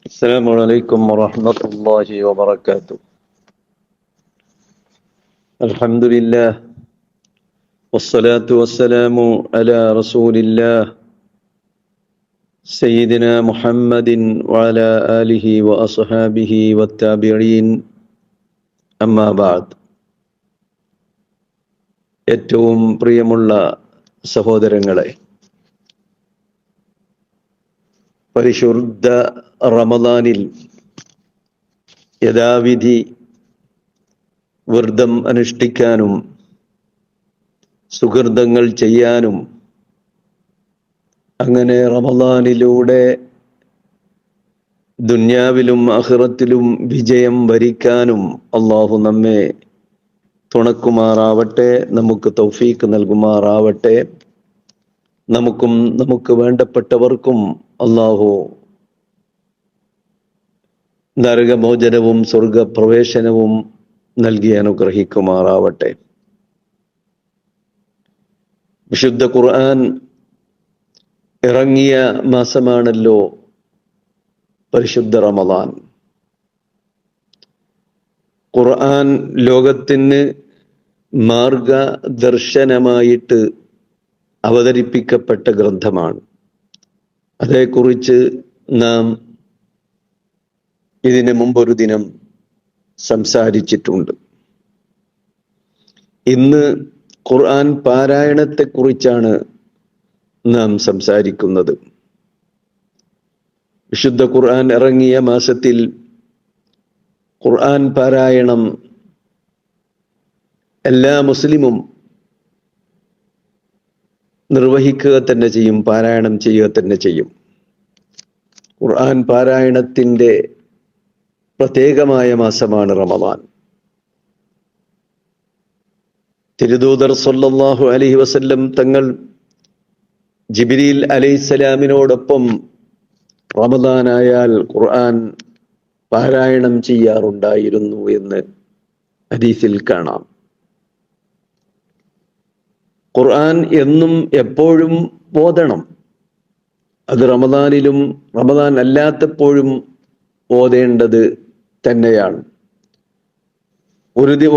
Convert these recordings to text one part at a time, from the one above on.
السلام عليكم ورحمة الله وبركاته. الحمد لله والصلاة والسلام على رسول الله سيدنا محمد وعلى آله وأصحابه والتابعين. أما بعد. ഏറ്റവും പ്രിയമുള്ള സഹോദരങ്ങളെ, പരിശുദ്ധ റമദാനിൽ യഥാവിധി വ്രതം അനുഷ്ഠിക്കാനും സുഹൃതങ്ങൾ ചെയ്യാനും അങ്ങനെ റമദാനിലൂടെ ദുന്യാവിലും ആഖിറത്തിലും വിജയം വരിക്കാനും അല്ലാഹു നമ്മെ തുണക്കുമാറാവട്ടെ, നമുക്ക് തൗഫീക്ക് നൽകുമാറാവട്ടെ. നമുക്കും നമുക്ക് വേണ്ടപ്പെട്ടവർക്കും അല്ലാഹു നരകമോചനവും സ്വർഗപ്രവേശനവും നൽകി അനുഗ്രഹിക്കുമാറാവട്ടെ. വിശുദ്ധ ഖുർആൻ ഇറങ്ങിയ മാസമാണല്ലോ പരിശുദ്ധ റമദാൻ. ഖുർആൻ ലോകത്തിന് മാർഗദർശനമായിട്ട് അവതരിപ്പിക്കപ്പെട്ട ഗ്രന്ഥമാണ്. അതേക്കുറിച്ച് നാം ഇതിനു മുമ്പൊരു ദിനം സംസാരിച്ചിട്ടുണ്ട്. ഇന്ന് ഖുർആൻ പാരായണത്തെക്കുറിച്ചാണ് നാം സംസാരിക്കുന്നത്. വിശുദ്ധ ഖുർആൻ ഇറങ്ങിയ മാസത്തിൽ ഖുർആൻ പാരായണം എല്ലാ മുസ്ലിമും നിർവഹിക്കുക തന്നെ ചെയ്യും, പാരായണം ചെയ്യുക തന്നെ ചെയ്യും. ഖുർആൻ പാരായണത്തിൻ്റെ പ്രത്യേകമായ മാസമാണ് റമദാൻ. തിരുദൂതർ സ്വല്ലല്ലാഹു അലൈഹി വസല്ലം തങ്ങൾ ജിബ്രീൽ അലൈഹിസ്സലാമിനോടൊപ്പം റമദാനായാൽ ഖുർആൻ പാരായണം ചെയ്യാറുണ്ടായിരുന്നു എന്ന് ഹദീസിൽ കാണാം. ഖുർആൻ എന്നും എപ്പോഴും ഓതണം. അത് റമദാനിലും റമദാൻ അല്ലാത്തപ്പോഴും ഓതേണ്ടത് തന്നെയാണ്.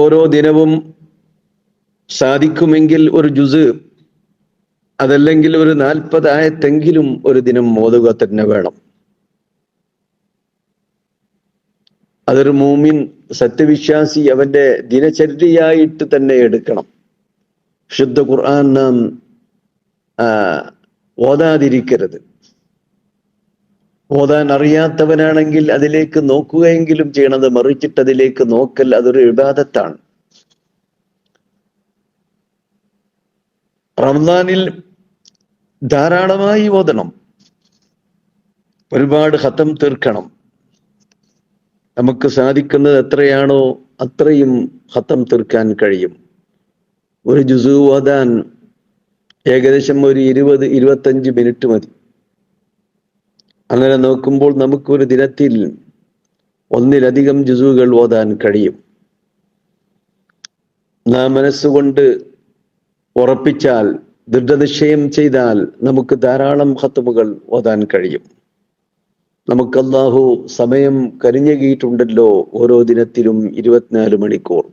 ഓരോ ദിനവും സാധിക്കുമെങ്കിൽ ഒരു ജുസ്, അതല്ലെങ്കിൽ ഒരു 40 ആയത്തെങ്കിലും ഒരു ദിനം ഓതുക തന്നെ വേണം. അതൊരു മൂമിൻ, സത്യവിശ്വാസി അവന്റെ ദിനചര്യയായിട്ട് തന്നെ എടുക്കണം. ശുദ്ധ ഖുർആൻ നാം ഓതാതിരിക്കരുത്. ഓതാൻ അറിയാത്തവനാണെങ്കിൽ അതിലേക്ക് നോക്കുകയെങ്കിലും ചെയ്യണത്, മറിച്ചിട്ട് അതിലേക്ക് നോക്കൽ അതൊരു ഇബാദത്താണ്. റമദാനിൽ ധാരാളമായി ഓതണം, ഒരുപാട് ഖത്തം തീർക്കണം. നമുക്ക് സാധിക്കുന്നത് എത്രയാണോ അത്രയും ഖത്തം തീർക്കാൻ കഴിയും. ഒരു ജുസു ഓതാൻ ഏകദേശം ഒരു 20-25 മിനിറ്റ് മതി. അങ്ങനെ നോക്കുമ്പോൾ നമുക്കൊരു ദിനത്തിൽ ഒന്നിലധികം ജുസുകൾ ഓതാൻ കഴിയും. നാം മനസ്സുകൊണ്ട് ഉറപ്പിച്ചാൽ, ദൃഢനിശ്ചയം ചെയ്താൽ നമുക്ക് ധാരാളം ഖത്മുകൾ ഓതാൻ കഴിയും. നമുക്ക് അല്ലാഹു സമയം കനിഞ്ഞകിയിട്ടുണ്ടല്ലോ, ഓരോ ദിനത്തിലും 24 മണിക്കൂർ.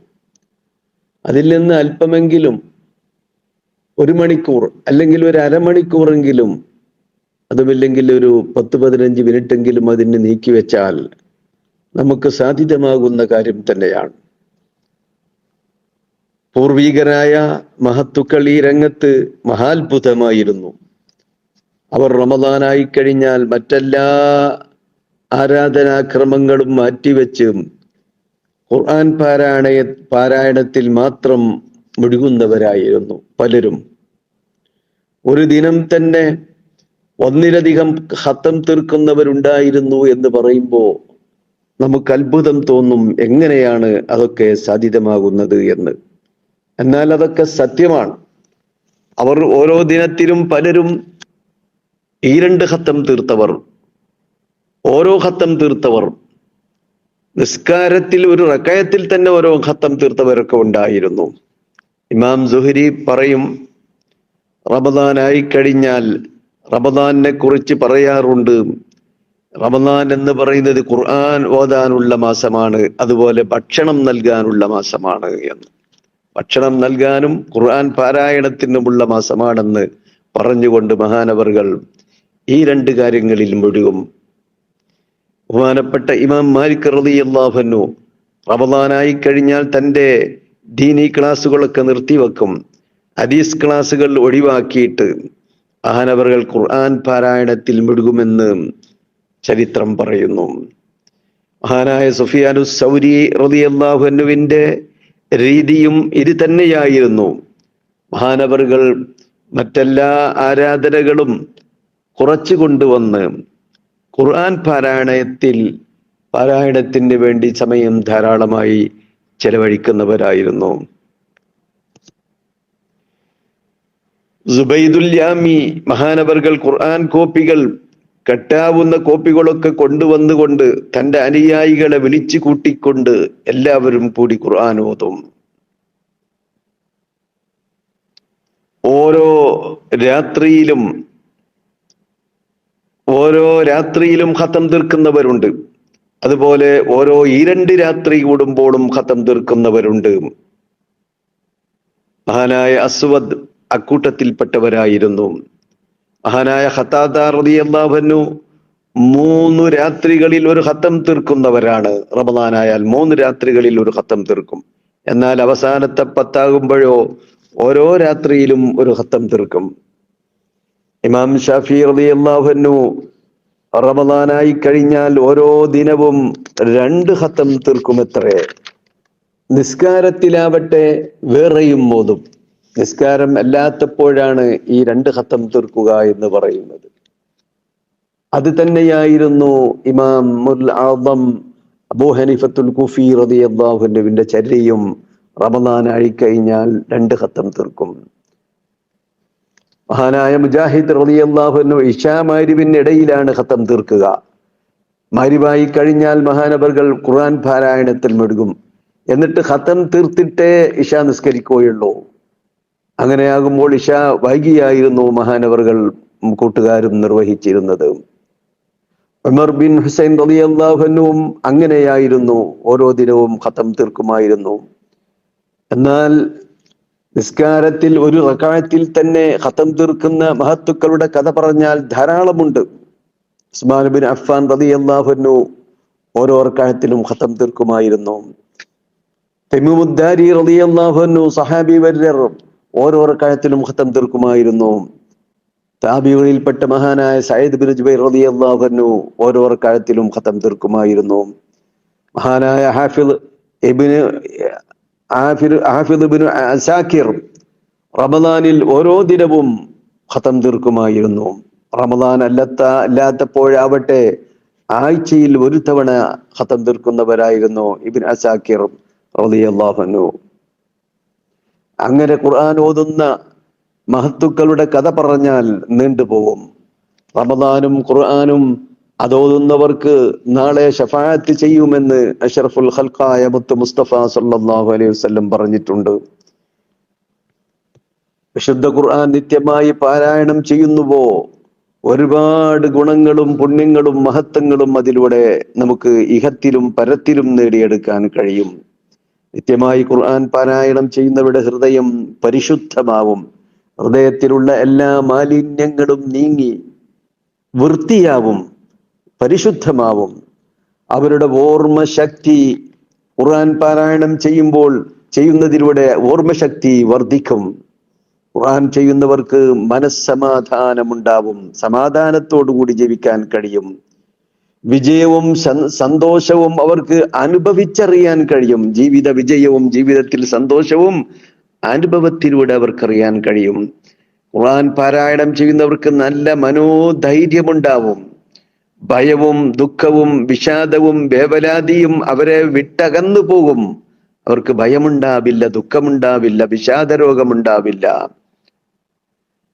അതിൽ നിന്ന് അല്പമെങ്കിലും 1 മണിക്കൂർ അല്ലെങ്കിൽ ഒരു അരമണിക്കൂറെങ്കിലും, അതുമില്ലെങ്കിൽ ഒരു 10-15 മിനിറ്റെങ്കിലും അതിന് നീക്കിവെച്ചാൽ നമുക്ക് സാധ്യമാകുന്ന കാര്യം തന്നെയാണ്. പൂർവികരായ മഹത്തുക്കൾ ഈ രംഗത്ത് മഹാത്ഭുതമായിരുന്നു. അവർ റമദാനായി കഴിഞ്ഞാൽ മറ്റെല്ലാ ആരാധനാക്രമങ്ങളും മാറ്റിവെച്ച് ഖുർആൻ പാരായണത്തിൽ മാത്രം മുഴുകുന്നവരായിരുന്നു പലരും. ഒരു ദിനം തന്നെ ഒന്നിലധികം ഖത്തം തീർക്കുന്നവരുണ്ടായിരുന്നു എന്ന് പറയുമ്പോൾ നമുക്ക് അത്ഭുതം തോന്നും, എങ്ങനെയാണ് അതൊക്കെ സാധ്യമാകുന്നത് എന്ന്. എന്നാൽ അതൊക്കെ സത്യമാണ്. അവർ ഓരോ ദിനത്തിലും പലരും 2 ഖത്തം തീർത്തവർ, ഓരോ ഖത്തം തീർത്തവർ, നിസ്കാരത്തിൽ ഒരു റകഅത്തിൽ തന്നെ ഓരോ ഖത്തം തീർത്തവരൊക്കെ ഉണ്ടായിരുന്നു. ഇമാം സുഹരി പറയും, റമദാനായി കഴിഞ്ഞാൽ റമദാനിനെ കുറിച്ച് പറയാറുണ്ട്, റമദാൻ എന്ന് പറയുന്നത് ഖുർആൻ ഓതാനുള്ള മാസമാണ്, അതുപോലെ ഭക്ഷണം നൽകാനുള്ള മാസമാണ് എന്ന്. ഭക്ഷണം നൽകാനും ഖുർആൻ പാരായണത്തിനുമുള്ള മാസമാണെന്ന് പറഞ്ഞുകൊണ്ട് മഹാനവറുകൾ ഈ രണ്ട് കാര്യങ്ങളിൽ മുഴുകും. ബഹുമാനപ്പെട്ട ഇമാം മാലിക് റളിയല്ലാഹു അൻഹു റമദാനായി കഴിഞ്ഞാൽ തൻ്റെ ദീനി ക്ലാസ്സുകളൊക്കെ നിർത്തിവെക്കും. ഹദീസ് ക്ലാസ്സുകൾ ഒഴിവാക്കിയിട്ട് മഹാനവറുകൾ ഖുർആൻ പാരായണത്തിൽ മുഴുകുമെന്ന് ചരിത്രം പറയുന്നു. മഹാനായ സുഫിയാനു സൗരി റളിയല്ലാഹു അൻഹുവിന്റെ രീതിയും ഇത് തന്നെയായിരുന്നു. മഹാനവറുകൾ മറ്റെല്ലാ ആരാധനകളും കുറച്ചു കൊണ്ടുവന്ന് ഖുർആൻ പാരായണത്തിന് വേണ്ടി സമയം ധാരാളമായി ചെലവഴിക്കുന്നവരായിരുന്നു. സുബൈദുൽ യാമി മഹാനവറുകൾ ഖുർആൻ കോപ്പികൾ, കെട്ടാവുന്ന കോപ്പികളൊക്കെ കൊണ്ടുവന്നുകൊണ്ട് തൻ്റെ അനുയായികളെ വിളിച്ചു കൂട്ടിക്കൊണ്ട് എല്ലാവരും കൂടി ഖുർആൻ ഓതും. ഓരോ രാത്രിയിലും ഖത്തം തീർക്കുന്നവരുണ്ട്. അതുപോലെ ഓരോ 2 രാത്രി കൂടുമ്പോഴും ഖത്തം തീർക്കുന്നവരുണ്ട്. മഹാനായ അസ്വദ് അക്കൂട്ടത്തിൽപ്പെട്ടവരായിരുന്നു. മഹാനായ ഖതാദ റളിയല്ലാഹു അൻഹു 3 രാത്രികളിൽ ഒരു ഖത്തം തീർക്കുന്നവരാണ്. റമദാനായാൽ 3 രാത്രികളിൽ ഒരു ഖത്തം തീർക്കും. എന്നാൽ അവസാനത്തെ 10 ഓരോ രാത്രിയിലും ഒരു ഖത്തം തീർക്കും. ഇമാം ഷാഫി റളിയല്ലാഹു അൻഹു റമദാനായി കഴിഞ്ഞാൽ ഓരോ ദിനവും 2 ഖത്തം തീർക്കുമത്രേ. നിസ്കാരത്തിലാവട്ടെ വേറെയും ഓതും. നിസ്കാരം അല്ലാത്തപ്പോഴാണ് ഈ 2 ഖത്തം തീർക്കുക എന്ന് പറയുന്നത്. അത് തന്നെയായിരുന്നു ഇമാമുൽ ആദം അബൂ ഹനീഫത്തുൽ കുഫി റളിയല്ലാഹു അൻഹുവിന്റെ ചര്യയും. റമദാനായി കഴിഞ്ഞാൽ 2 ഖത്തം തീർക്കും. മഹാനായ മുജാഹിദ് റളിയല്ലാഹു അൻഹു ഇശാ മഗ്‌രിബിന്റെ ഇടയിലാണ് ഖത്തം തീർക്കുക. മഗ്‌രിബായി കഴിഞ്ഞാൽ മഹാനവറുകൾ ഖുർആൻ പാരായണത്തിൽ മുഴുകും. എന്നിട്ട് ഖത്തം തീർത്തിട്ടേ ഇശാ നിസ്കരിക്കുകയുള്ളൂ. അങ്ങനെയാകുമ്പോൾ ഇശാ വൈകിയായിരുന്നു മഹാനവറുകൾ കൂട്ടുകാരും നിർവഹിച്ചിരുന്നത്. ഉമർ ബിൻ ഹുസൈൻ റളിയല്ലാഹു അൻഹുവും അങ്ങനെയായിരുന്നു. ഓരോ ദിനവും ഖത്തം തീർക്കുമായിരുന്നു. എന്നാൽ നിസ്കാരത്തിൽ ഒരു റക്അത്തിൽ തന്നെ ഖത്തം തീർക്കുന്ന മഹത്തുക്കളുടെ കഥ പറഞ്ഞാൽ ധാരാളമുണ്ട്. ഉസ്മാൻ ബിൻ അഫ്ഫാൻ റളിയല്ലാഹു അൻഹു ഓരോ റക്അത്തിലും ഖത്തം തീർക്കുമായിരുന്നു. തമീമുദ്ദാരി റളിയല്ലാഹു അൻഹു സഹാബി വര്യർ ഓരോ റക്അത്തിലും ഖത്തം തീർക്കുമായിരുന്നു. താബിഈകളിൽപ്പെട്ട മഹാനായ സഈദ് ബിൻ ജുബൈർ റളിയല്ലാഹു അൻഹു ഓരോ റക്അത്തിലും ഖത്തം തീർക്കുമായിരുന്നു. മഹാനായ ഹാഫിദ് ഇബ്നു അസാകിർ റമദാനിൽ ഓരോ ദിനവും ഖത്തം തീർക്കുമായിരുന്നു. റമദാൻ അല്ലാത്തപ്പോഴാവട്ടെ ആഴ്ചയിൽ ഒരു തവണ ഖത്തം തീർക്കുന്നവരായിരുന്നു ഇബ്നു അസാകിർ റളിയല്ലാഹു അൻഹു. അങ്ങനെ ഖുർആൻ ഓതുന്ന മഹത്തുക്കളുടെ കഥ പറഞ്ഞാൽ നീണ്ടുപോകും. റമദാനും ഖുർആനും അതോതുന്നവർക്ക് നാളെ ശഫാഅത്ത് ചെയ്യുമെന്ന് അഷ്റഫുൽ ഖൽഖായ മുത്ത് മുസ്തഫ സല്ലല്ലാഹു അലൈഹി വസല്ലം പറഞ്ഞിട്ടുണ്ട്. വിശുദ്ധ ഖുർആൻ നിത്യമായി പാരായണം ചെയ്യുന്നുവോ ഒരുപാട് ഗുണങ്ങളും പുണ്യങ്ങളും മഹത്വങ്ങളും അതിലൂടെ നമുക്ക് ഇഹത്തിലും പരത്തിലും നേടിയെടുക്കാൻ കഴിയും. നിത്യമായി ഖുർആൻ പാരായണം ചെയ്യുന്നവരുടെ ഹൃദയം പരിശുദ്ധമാവും. ഹൃദയത്തിലുള്ള എല്ലാ മാലിന്യങ്ങളും നീങ്ങി വൃത്തിയാവും, പരിശുദ്ധമാവും. അവരുടെ ഓർമ്മശക്തി ഖുർആൻ പാരായണം ചെയ്യുന്നതിലൂടെ ഓർമ്മശക്തി വർദ്ധിക്കും. ഖുർആൻ ചെയ്യുന്നവർക്ക് മനസ്സമാധാനമുണ്ടാവും, സമാധാനത്തോടുകൂടി ജീവിക്കാൻ കഴിയും. വിജയവും സന്തോഷവും അവർക്ക് അനുഭവിച്ചറിയാൻ കഴിയും. ജീവിത വിജയവും ജീവിതത്തിൽ സന്തോഷവും അനുഭവത്തിലൂടെ അവർക്കറിയാൻ കഴിയും. ഖുർആൻ പാരായണം ചെയ്യുന്നവർക്ക് നല്ല മനോധൈര്യമുണ്ടാവും. ഭയവും ദുഃഖവും വിഷാദവും വേവലാതിയും അവരെ വിട്ടകന്നു പോകും. അവർക്ക് ഭയമുണ്ടാവില്ല, ദുഃഖമുണ്ടാവില്ല, വിഷാദരോഗമുണ്ടാവില്ല.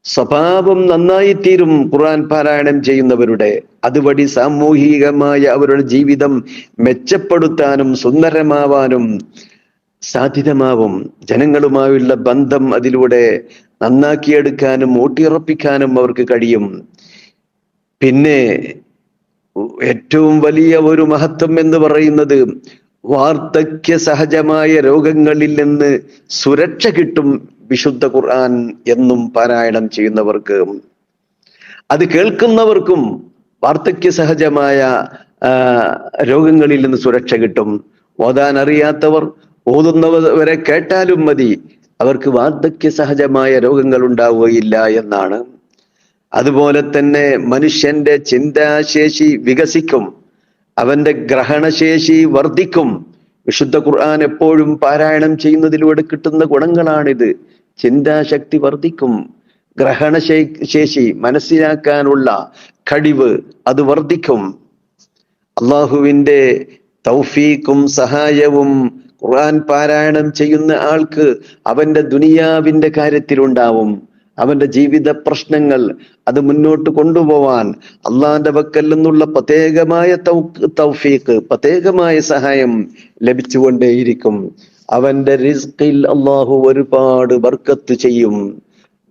സ്വഭാവം നന്നായിത്തീരും ഖുർആൻ പാരായണം ചെയ്യുന്നവരുടെ. അതുവഴി സാമൂഹികമായ അവരുടെ ജീവിതം മെച്ചപ്പെടുത്താനും സുന്ദരമാവാനും സാധ്യതമാവും. ജനങ്ങളുമായുള്ള ബന്ധം അതിലൂടെ നന്നാക്കിയെടുക്കാനും ഊട്ടിയുറപ്പിക്കാനും അവർക്ക് കഴിയും. പിന്നെ ഏറ്റവും വലിയ ഒരു മഹത്വം എന്ന് പറയുന്നത് വാർദ്ധക്യ സഹജമായ രോഗങ്ങളിൽ നിന്ന് സുരക്ഷ കിട്ടും വിശുദ്ധ ഖുർആൻ എന്നും പാരായണം ചെയ്യുന്നവർക്ക്. അത് കേൾക്കുന്നവർക്കും വാർദ്ധക്യ സഹജമായ രോഗങ്ങളിൽ നിന്ന് സുരക്ഷ കിട്ടും. ഓതാൻ അറിയാത്തവർ ഓതുന്നവരെ കേട്ടാലും മതി, അവർക്ക് വാർദ്ധക്യ സഹജമായ രോഗങ്ങൾ ഉണ്ടാവുകയില്ല എന്നാണ്. അതുപോലെ തന്നെ മനുഷ്യന്റെ ചിന്താശേഷി വികസിക്കും, അവന്റെ ഗ്രഹണശേഷി വർദ്ധിക്കും. വിശുദ്ധ ഖുർആൻ എപ്പോഴും പാരായണം ചെയ്യുന്നതിലൂടെ കിട്ടുന്ന ഗുണങ്ങളാണിത്. ചിന്താശക്തി വർദ്ധിക്കും, ഗ്രഹണശേഷി മനസ്സിലാക്കാനുള്ള കഴിവ് അത് വർദ്ധിക്കും. അള്ളാഹുവിന്റെ തൗഫീഖും സഹായവും ഖുർആൻ പാരായണം ചെയ്യുന്ന ആൾക്ക് അവന്റെ ദുനിയാവിന്റെ കാര്യത്തിലുണ്ടാവും. അവന്റെ ജീവിത പ്രശ്നങ്ങൾ അത് മുന്നോട്ട് കൊണ്ടുപോവാൻ അള്ളാന്റെ പക്കൽ നിന്നുള്ള പ്രത്യേകമായ തൗഫീഖ്, പ്രത്യേകമായ സഹായം ലഭിച്ചുകൊണ്ടേയിരിക്കും. അവന്റെ റിസ്ഖിൽ അള്ളാഹു ഒരുപാട് ബർക്കത്ത് ചെയ്യും.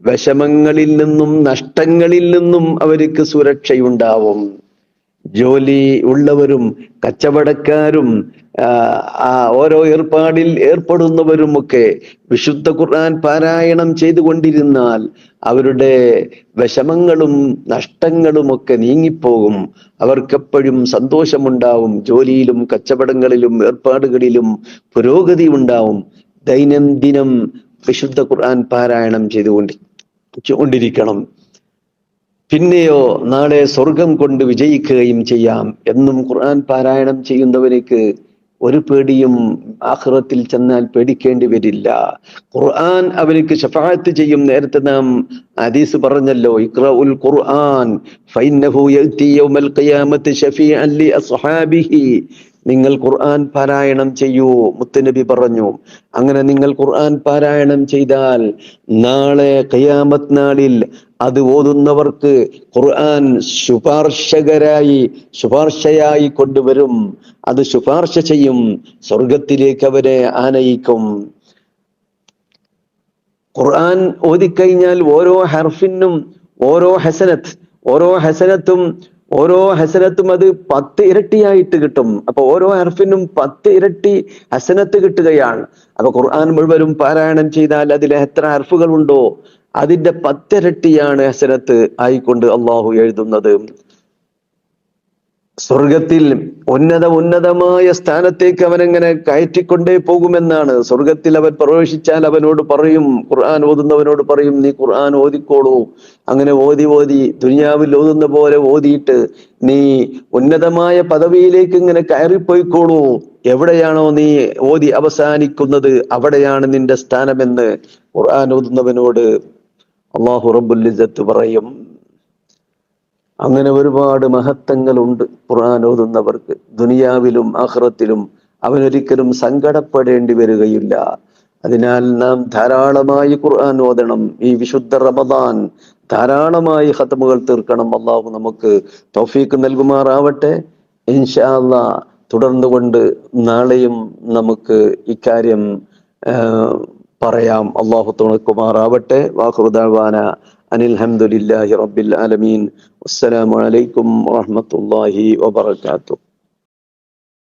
വിഷമങ്ങളിൽ നിന്നും നഷ്ടങ്ങളിൽ നിന്നും അവർക്ക് സുരക്ഷയുണ്ടാവും. ജോലി ഉള്ളവരും കച്ചവടക്കാരും ഓരോ ഏർപ്പാടിൽ ഏർപ്പെടുന്നവരുമൊക്കെ വിശുദ്ധ ഖുർആൻ പാരായണം ചെയ്തുകൊണ്ടിരുന്നാൽ അവരുടെ വിഷമങ്ങളും നഷ്ടങ്ങളുമൊക്കെ നീങ്ങിപ്പോകും. അവർക്കെപ്പോഴും സന്തോഷമുണ്ടാവും. ജോലിയിലും കച്ചവടങ്ങളിലും ഏർപ്പാടുകളിലും പുരോഗതി ഉണ്ടാവും. ദൈനംദിനം വിശുദ്ധ ഖുർആൻ പാരായണം ചെയ്തുകൊണ്ടിരിക്കണം. പിന്നെയോ നാളെ സ്വർഗം കൊണ്ട് വിജയിക്കുകയും ചെയ്യാം. എന്നും ഖുർആൻ പാരായണം ചെയ്യുന്നവർക്ക് ഒരു പേടിയും ആഖിറത്തിൽ ചെന്നാൽ പേടിക്കേണ്ടി വരില്ല. ഖുർആൻ അവർക്ക് ശഫാഅത്ത് ചെയ്യും. നേരത്തെ നാം ഹദീസ് പറഞ്ഞല്ലോ, ഇഖ്റഉൽ ഖുർആൻ ഫഇന്നഹു യഅതി യൗമൽ ഖിയാമത്തി ശഫീഅൻ ലി അസ്ഹാബിഹി. നിങ്ങൾ ഖുർആൻ പാരായണം ചെയ്യൂ, മുത്തുനബി പറഞ്ഞു. അങ്ങനെ നിങ്ങൾ ഖുർആൻ പാരായണം ചെയ്താൽ നാളെ ഖിയാമത്ത് നാളിൽ അത് ഓതുന്നവർക്ക് ഖുർആൻ ശുപാർശയായി കൊണ്ടുവരും. അത് ശുപാർശ ചെയ്യും, സ്വർഗത്തിലേക്ക് അവരെ ആനയിക്കും. ഖുർആൻ ഓതിക്കഴിഞ്ഞാൽ ഓരോ ഹർഫിനും ഓരോ ഹസനത്തും അത് 10 ഇരട്ടിയായിട്ട് കിട്ടും. അപ്പൊ ഓരോ ഹർഫിനും 10 ഇരട്ടി ഹസനത്ത് കിട്ടുകയാണ്. അപ്പൊ ഖുർആൻ മുഴുവനും പാരായണം ചെയ്താൽ അതിൽ എത്ര ഹർഫുകൾ ഉണ്ടോ അതിന്റെ 10 ഇരട്ടിയാണ് ഹസനത്ത് ആയിക്കൊണ്ട് അള്ളാഹു എഴുതുന്നത്. സ്വർഗത്തിൽ ഉന്നതമായ സ്ഥാനത്തേക്ക് അവനെങ്ങനെ കയറ്റിക്കൊണ്ടേ പോകുമെന്നാണ്. സ്വർഗത്തിൽ അവൻ പ്രവേശിച്ചാൽ അവനോട് പറയും, ഖുർആൻ ഓതുന്നവനോട് പറയും, നീ ഖുർആൻ ഓതിക്കോളൂ. അങ്ങനെ ഓതി ദുനിയാവിൽ ഓതുന്ന പോലെ ഓതിയിട്ട് നീ ഉന്നതമായ പദവിയിലേക്ക് ഇങ്ങനെ കയറിപ്പോയിക്കോളൂ. എവിടെയാണോ നീ ഓതി അവസാനിക്കുന്നത് അവിടെയാണ് നിന്റെ സ്ഥാനമെന്ന് ഖുർആൻ ഓതുന്നവനോട് അല്ലാഹു റബ്ബുൽ ഇസ്സത്ത് പറയും. അങ്ങനെ ഒരുപാട് മഹത്വങ്ങളുണ്ട് ഖുർആൻ ഓതുന്നവർക്ക്. ദുനിയാവിലും ആഖിറത്തിലും അവനൊരിക്കലും സങ്കടപ്പെടേണ്ടി വരികയില്ല. അതിനാൽ നാം ധാരാളമായി ഖുർആൻ ഓതണം. ഈ വിശുദ്ധ റമദാൻ ധാരാളമായി ഖത്മുകൾ തീർക്കണം. അള്ളാഹു നമുക്ക് തൗഫീഖ് നൽകുമാറാവട്ടെ. ഇൻഷാ അല്ലാഹ് തുടർന്നുകൊണ്ട് നാളെയും നമുക്ക് ഇക്കാര്യം പറയാം. അള്ളാഹു തുണക്കുമാറാവട്ടെ. വാഖിറു ദഅ്വാന അനിൽ ഹംദുലില്ലാഹി റബ്ബിൽ ആലമീൻ. അസ്സലാമു അലൈക്കും വറഹ്മത്തുള്ളാഹി വബറകാതുഹു.